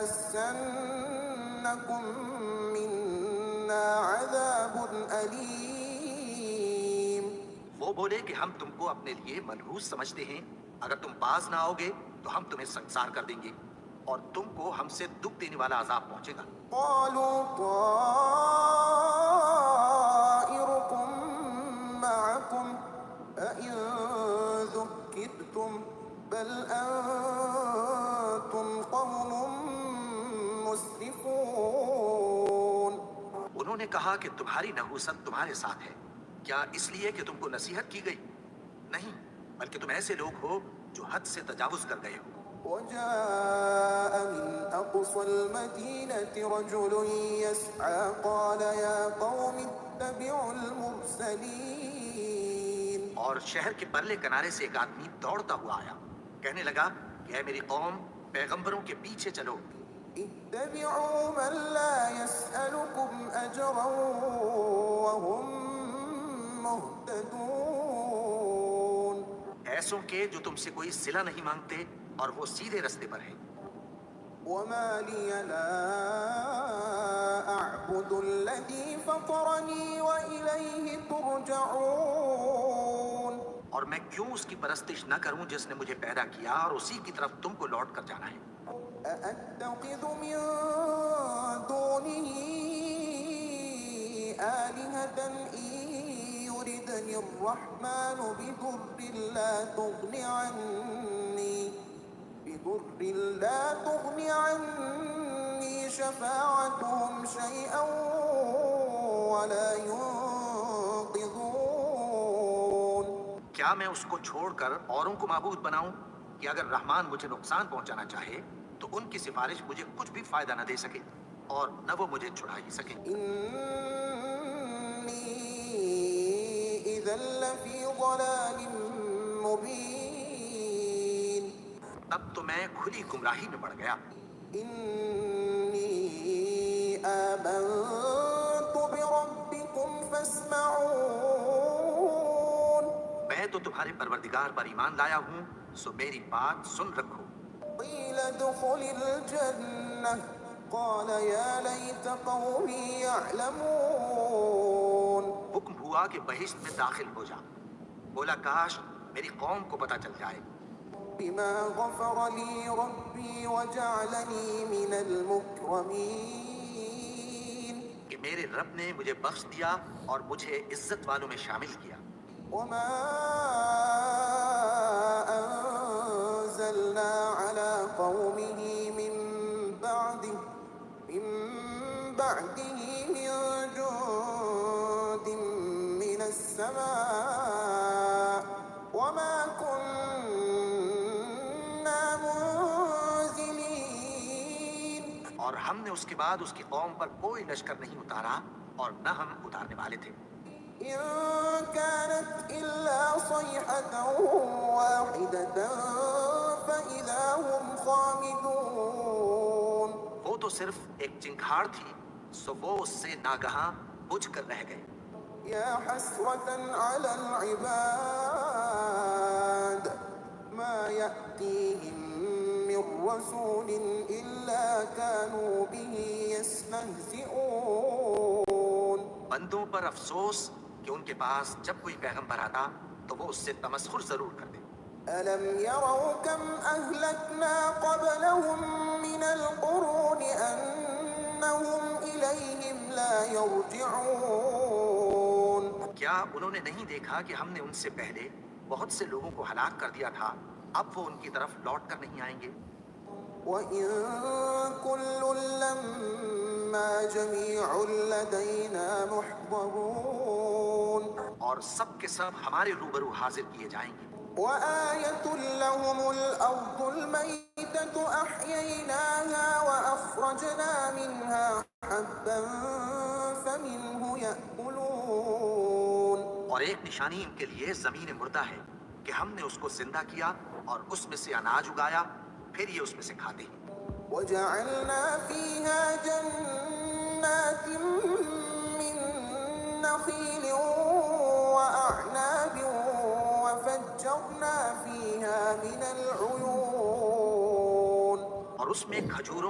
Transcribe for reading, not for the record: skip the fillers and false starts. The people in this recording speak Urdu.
لَيَمَسَّنَّكُم مِّنَّا عَذَابٌ أَلِيمٌ۔ وہ بولے کہ ہم تم کو اپنے لیے منحوس سمجھتے ہیں، اگر تم باز نہ آؤ گے تو ہم تمہیں سنسار کر دیں گے اور تم کو ہم سے دکھ دینے والا عذاب پہنچے گا۔ قَالُوا طَائِرُكُم مَّعَكُمْ أَئِن ذُكِّرْتُم بَلْ أَنتُمْ قَوْمٌ مُسْرِفُونَ۔ انہوں نے کہا کہ تمہاری نحوست تمہارے ساتھ ہے، کیا اس لیے کہ تم کو نصیحت کی گئی؟ نہیں، بلکہ تم ایسے لوگ ہو جو حد سے تجاوز کر گئے ہو۔ وجاء من أقصى المدينة رجل يسعى قال يا قوم اتبعوا المرسلين۔ اور شہر کے پرلے کنارے سے ایک آدمی دوڑتا ہوا آیا، کہنے لگا کہ اے میری قوم، پیغمبروں کے پیچھے چلو۔ اتبعوا من لا يسألكم أجرا وهم مهتدون۔ ایسوں کے جو تم سے کوئی صلہ نہیں مانگتے اور وہ سیدھے رستے پر ہیں۔ وما لي لا أعبد الذي فطرني وإليه ترجعون۔ اور میں کیوں اس کی پرستش نہ کروں جس نے مجھے پیدا کیا اور اسی کی طرف تم کو لوٹ کر جانا ہے۔ أأتخذ من دونه آلهة إن يردني الرحمن بضر لا تغن عني شفاعتهم شيئا ولا ينقذون۔ کیا میں اس کو چھوڑ کر اوروں کو معبود بناؤں کہ اگر رحمان مجھے نقصان پہنچانا چاہے تو ان کی سفارش مجھے کچھ بھی فائدہ نہ دے سکے اور نہ وہ مجھے چھڑا ہی سکے۔ إني إذا لفي ضلال مبين۔ تب تو میں کھلی گمراہی میں پڑ گیا۔ إني آمنت بربكم فاسمعون۔ میں تو تمہارے پروردگار پر ایمان لایا ہوں، سو میری بات سن رکھو۔ قيل ادخل الجنة قال يا ليت قومي يعلمون۔ حکم ہوا کہ بہشت میں داخل ہو جا، بولا کاش میری قوم کو پتہ چل جائے۔ بما غفر لي ربي وجعلني من المكرمين۔ کہ میرے رب نے مجھے بخش دیا اور مجھے عزت والوں میں شامل کیا۔ وما أنزلنا على قومه من بعده من جند من السماء وما كنا منزلين۔ اور ہم نے اس کے بعد اس کی قوم پر کوئی لشکر نہیں اتارا اور نہ ہم اتارنے والے تھے۔ إن كانت إلا صيحة واحدة فإذا هم خامدون۔ وہ تو صرف ایک چنگھاڑ تھی، سو وہ اس سے ناگہاں بجھ کر رہ گئے۔ يا حسرة على العباد ما يأتيهم من رسول إلا كانوا به يستهزئون۔ بندوں پر افسوس کہ ان کے پاس جب کوئی پیغمبر آتا تو وہ اس سے تمسخر ضرور کرتے۔ ألم يروا كم أهلكنا قبلهم من القرون أنهم إليهم لا يرجعون۔ کیا انہوں نے نہیں دیکھا کہ ہم نے ان سے پہلے بہت سے لوگوں کو ہلاک کر دیا تھا، اب وہ ان کی طرف لوٹ کر نہیں آئیں گے؟ وَإِن كُلٌّ لَّمَّا جَمِيعٌ لَّدَيْنَا مُحْضَرُونَ۔ اور سب کے سب ہمارے روبرو حاضر کیے جائیں گے۔ وَآيَةٌ لَّهُمُ الْأَرْضُ الْمَيْتَةُ أَحْيَيْنَاهَا وَأَخْرَجْنَا مِنْهَا حَبًّا فَمِنْهُ يَأْكُلُونَ۔ اور ایک نشانی ان کے لیے زمین مردہ ہے کہ ہم نے اس کو زندہ کیا اور اس میں سے اناج اگایا، پھر یہ اس میں سے کھاتے ہیں۔ وَجَعَلْنَا فِيهَا جَنَّاتٍ مِّن نَّخِيلٍ وَأَعْنَابٍ وَفَجَّرْنَا فِيهَا مِنَ الْعُيُونِ۔ اور اس میں کھجوروں